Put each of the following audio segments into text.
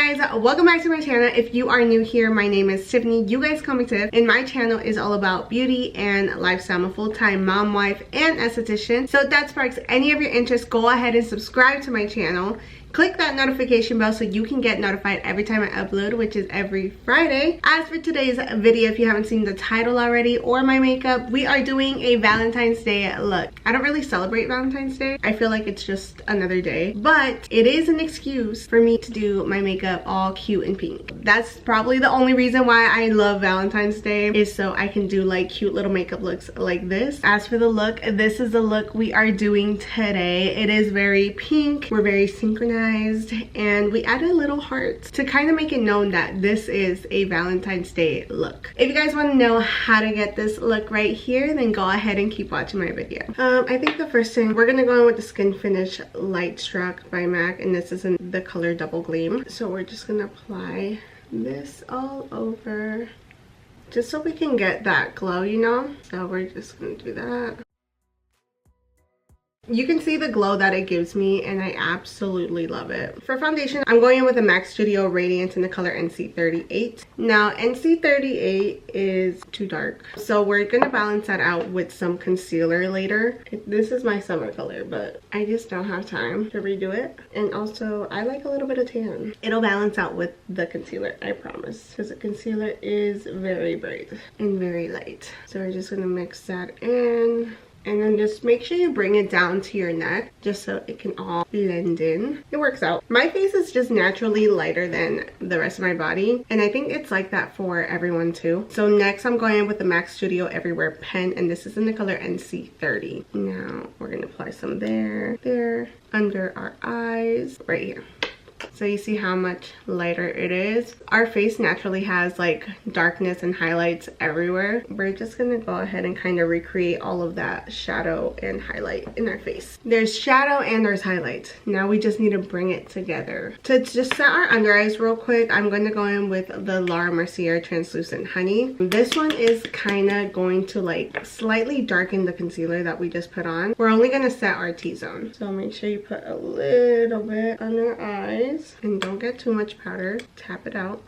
guys, welcome back to my channel. If you are new here, my name is Tiffany. You guys call me Tiff, and my channel is all about beauty and lifestyle. I'm a full-time mom, wife, and esthetician. So if that sparks any of your interest, go ahead and subscribe to my channel. Click that notification bell so you can get notified every time I upload, which is every Friday. As for today's video, if you haven't seen the title already or my makeup, we are doing a Valentine's Day look. I don't really celebrate Valentine's Day. I feel like it's just another day, but it is an excuse for me to do my makeup all cute and pink. That's probably the only reason why I love Valentine's Day, is so I can do like cute little makeup looks like this. As for the look, this is the look we are doing today. It is very pink. We're very synchronized, and we added little hearts to kind of make it known that this is a Valentine's Day look. If you guys want to know how to get this look right here, then go ahead and keep watching my video. I think the first thing, we're gonna go in with the Skin Finish Light Struck by MAC, and this is in the color Double Gleam. So we're just gonna apply this all over just so we can get that glow, you know. So we're just gonna do that. You can see the glow that it gives me, and I absolutely love it. For foundation, I'm going in with the MAC Studio Radiance in the color NC38. Now, NC38 is too dark, so we're gonna balance that out with some concealer later. This is my summer color, but I just don't have time to redo it. And also, I like a little bit of tan. It'll balance out with the concealer, I promise, because the concealer is very bright and very light. So we're just gonna mix that in. And then just make sure you bring it down to your neck just so it can all blend in. It works out. My face is just naturally lighter than the rest of my body, and I think it's like that for everyone too. So next I'm going in with the MAC Studio Everywhere pen, and this is in the color NC30. Now we're gonna apply some there, under our eyes, right here. So you see how much lighter it is. Our face naturally has like darkness and highlights everywhere. We're just gonna go ahead and kind of recreate all of that shadow and highlight in our face. There's shadow and there's highlight. Now we just need to bring it together. To just set our under eyes real quick, I'm going to go in with the Laura Mercier Translucent Honey. This one is kind of going to like slightly darken the concealer that we just put on. We're only gonna set our T-zone. So make sure you put a little bit on our eyes. And don't get too much powder. Tap it out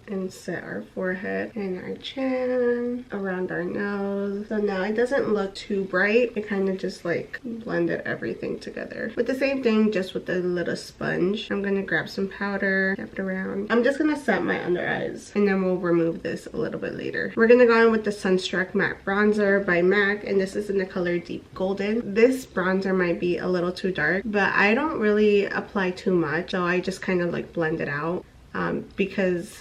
and set our forehead and our chin, around our nose. So now it doesn't look too bright. It kind of just like blended everything together. With the same thing, just with a little sponge. I'm gonna grab some powder, tap it around. I'm just gonna set my under eyes, and then we'll remove this a little bit later. We're gonna go in with the Sunstruck Matte Bronzer by MAC, and this is in the color Deep Golden. This bronzer might be a little too dark, but I don't really apply too much, so I just kind of like blend it out because,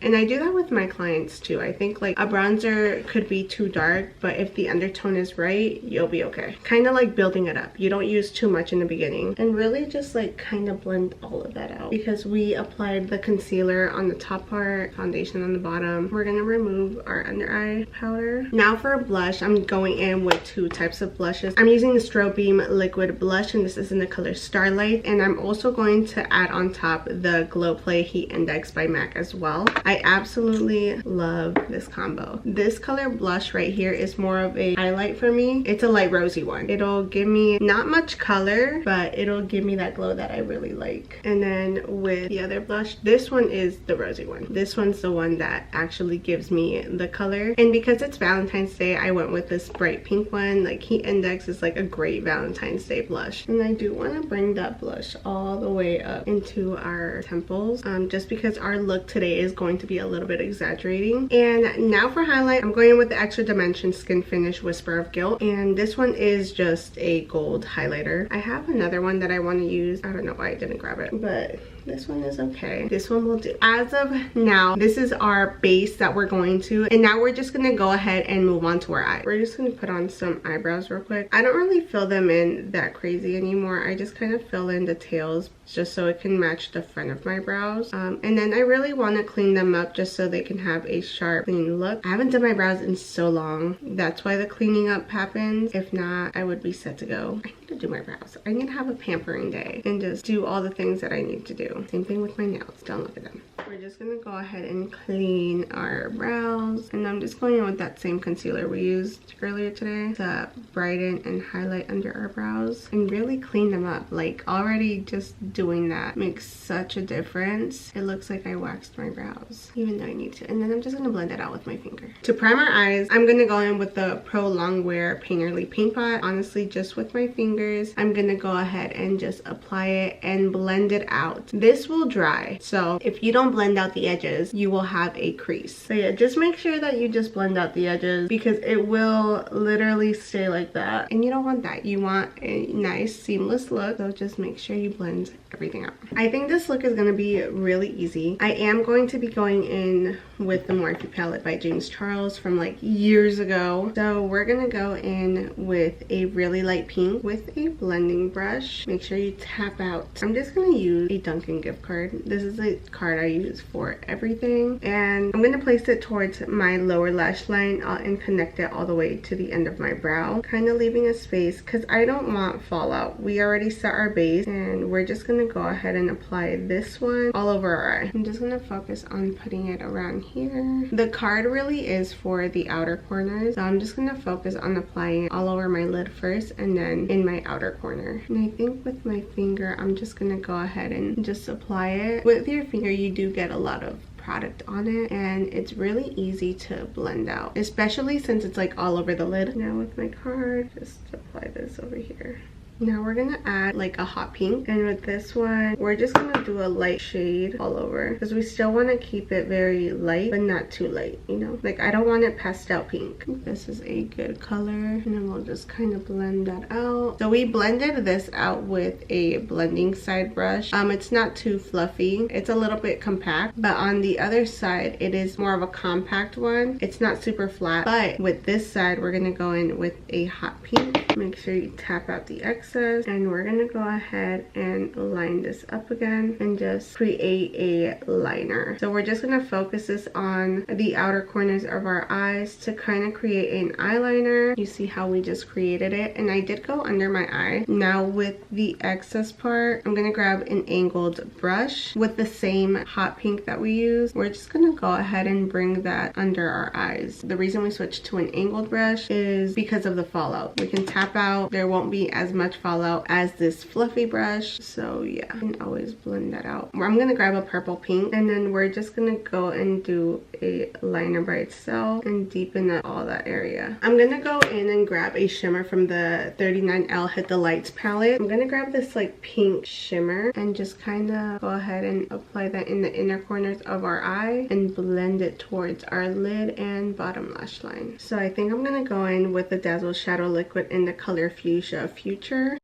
and I do that with my clients too. I think like a bronzer could be too dark, but if the undertone is right, you'll be okay. Kind of like building it up. You don't use too much in the beginning, and really just like kind of blend all of that out. Because we applied the concealer on the top part, foundation on the bottom, we're gonna remove our under eye powder. Now for a blush, I'm going in with two types of blushes. I'm using the Strobe Beam Liquid Blush, and this is in the color Starlight. And I'm also going to add on top the Glow Play Heat Index by MAC as well. I absolutely love this combo. This color blush right here is more of a highlight for me. It's a light rosy one. It'll give me not much color, but it'll give me that glow that I really like. And then with the other blush, this one is the rosy one. This one's the one that actually gives me the color. And because it's Valentine's Day, I went with this bright pink one. Like Heat Index is like a great Valentine's Day blush. And I do want to bring that blush all the way up into our temples, just because our look today is going to be a little bit exaggerating. And now for highlight, I'm going in with the Extra Dimension Skin Finish Whisper of Guilt, and this one is just a gold highlighter. I have another one that I want to use. I don't know why I didn't grab it, but this one is okay. This one will do. As of now, this is our base that we're going to, and now we're just gonna go ahead and move on to our eye. We're just gonna put on some eyebrows real quick. I don't really fill them in that crazy anymore. I just kind of fill in the tails just so it can match the front of my brows, and then I really want to clean them up just so they can have a sharp, clean look. I haven't done my brows in so long. That's why the cleaning up happens. If not, I would be set to go. I need to do my brows. I need to have a pampering day and just do all the things that I need to do. too. Same thing with my nails. Don't look at them. We're just gonna go ahead and clean our brows, and I'm just going in with that same concealer we used earlier today to brighten and highlight under our brows and really clean them up. Like, already just doing that makes such a difference. It looks like I waxed my brows even though I need to. And then I'm just gonna blend it out with my finger. To prime our eyes, I'm gonna go in with the Pro Longwear Painterly Paint Pot. Honestly, just with my fingers, I'm gonna go ahead and just apply it and blend it out. This will dry, so if you don't blend out the edges, you will have a crease. So yeah, just make sure that you just blend out the edges, because it will literally stay like that, and you don't want that. You want a nice seamless look, so just make sure you blend everything out. I think this look is going to be really easy. I am going to be going in with the Morphe palette by James Charles from like years ago. So we're going to go in with a really light pink with a blending brush. Make sure you tap out. I'm just going to use a Dunkin' gift card. This is a card I use for everything, and I'm going to place it towards my lower lash line and connect it all the way to the end of my brow, kind of leaving a space because I don't want fallout. We already set our base, and we're just going to go ahead and apply this one all over our eye. I'm just going to focus on putting it around here. The card really is for the outer corners, so I'm just going to focus on applying it all over my lid first and then in my outer corner. And I think with my finger, I'm just going to go ahead and just apply it. With your finger, you do get a lot of product on it, and it's really easy to blend out, especially since it's like all over the lid. Now with my card, just apply this over here. Now we're gonna add like a hot pink, and with this one we're just gonna do a light shade all over because we still want to keep it very light but not too light, you know, like I don't want it pastel pink. This is a good color, and then we'll just kind of blend that out. So we blended this out with a blending side brush. It's not too fluffy, it's a little bit compact, but on the other side it is more of a compact one. It's not super flat, but with this side we're gonna go in with a hot pink. Make sure you tap out the excess, and we're gonna go ahead and line this up again and just create a liner. So we're just gonna focus this on the outer corners of our eyes to kind of create an eyeliner. You see how we just created it, and I did go under my eye. Now with the excess part, I'm gonna grab an angled brush with the same hot pink that we used. We're just gonna go ahead and bring that under our eyes. The reason we switched to an angled brush is because of the fallout. We can tap out, there won't be as much fallout as this fluffy brush. So yeah, I can always blend that out. I'm gonna grab a purple pink, and then we're just gonna go and do a liner by itself and deepen all that area. I'm gonna go in and grab a shimmer from the 39L Hit the Lights palette. I'm gonna grab this like pink shimmer and just kind of go ahead and apply that in the inner corners of our eye and blend it towards our lid and bottom lash line. So I think I'm gonna go in with the Dazzle Shadow Liquid in the color Fuchsia Future.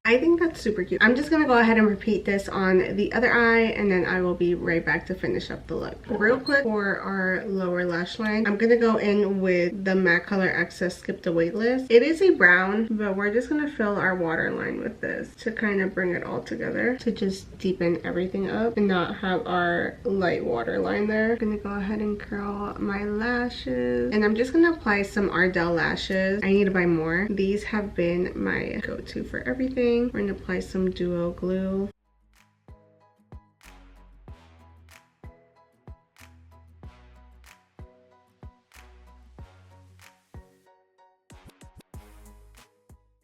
I think that's super cute. I'm just gonna go ahead and repeat this on the other eye, and then I will be right back to finish up the look. Real quick, for our lower lash line, I'm gonna go in with the matte color Excess Skip the Waitlist. It is a brown, but we're just gonna fill our waterline with this to kind of bring it all together, to just deepen everything up and not have our light waterline there. I'm gonna go ahead and curl my lashes, and I'm just gonna apply some Ardell lashes. I need to buy more. These have been my go-to for everything. We're gonna apply some duo glue.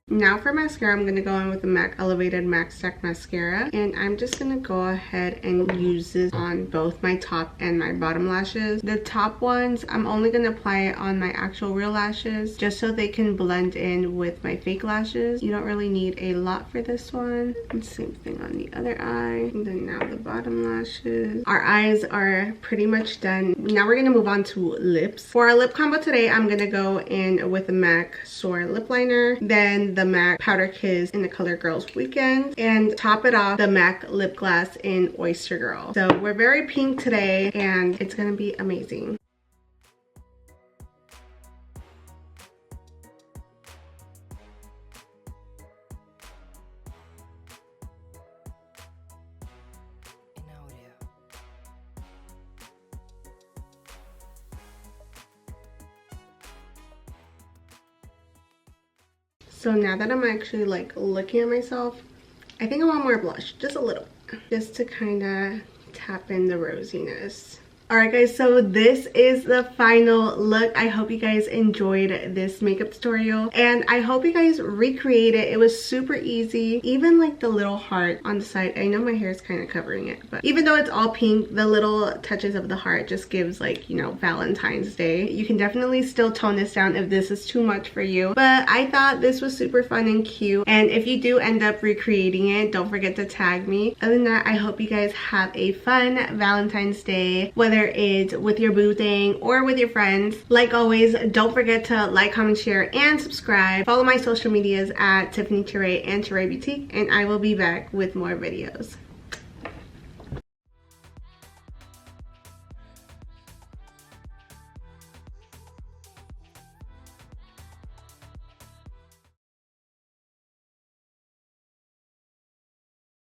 Now for mascara, I'm going to go in with the MAC Elevated Max Stack Mascara, and I'm just going to go ahead and use this on both my top and my bottom lashes. The top ones, I'm only going to apply it on my actual real lashes just so they can blend in with my fake lashes. You don't really need a lot for this one. And same thing on the other eye. And then now the bottom lashes. Our eyes are pretty much done. Now we're going to move on to lips. For our lip combo today, I'm going to go in with the MAC Soar Lip Liner, then the MAC Powder Kiss in the color Girls Weekend, and top it off the MAC Lip Glass in Oyster Girl. So we're very pink today, and it's gonna be amazing. So now that I'm actually like looking at myself, I think I want more blush, just a little, just to kind of tap in the rosiness. Alright guys, so this is the final look. I hope you guys enjoyed this makeup tutorial and I hope you guys recreate it. It was super easy. Even like the little heart on the side, I know my hair is kind of covering it, but even though it's all pink, the little touches of the heart just gives like, you know, Valentine's Day. You can definitely still tone this down if this is too much for you, but I thought this was super fun and cute, and if you do end up recreating it, don't forget to tag me. Other than that, I hope you guys have a fun Valentine's Day, whether it's with your boo thing or with your friends. Like always, don't forget to like, comment, share, and subscribe. Follow my social medias at Tiffanycherre and Cherrebeautique, and I will be back with more videos.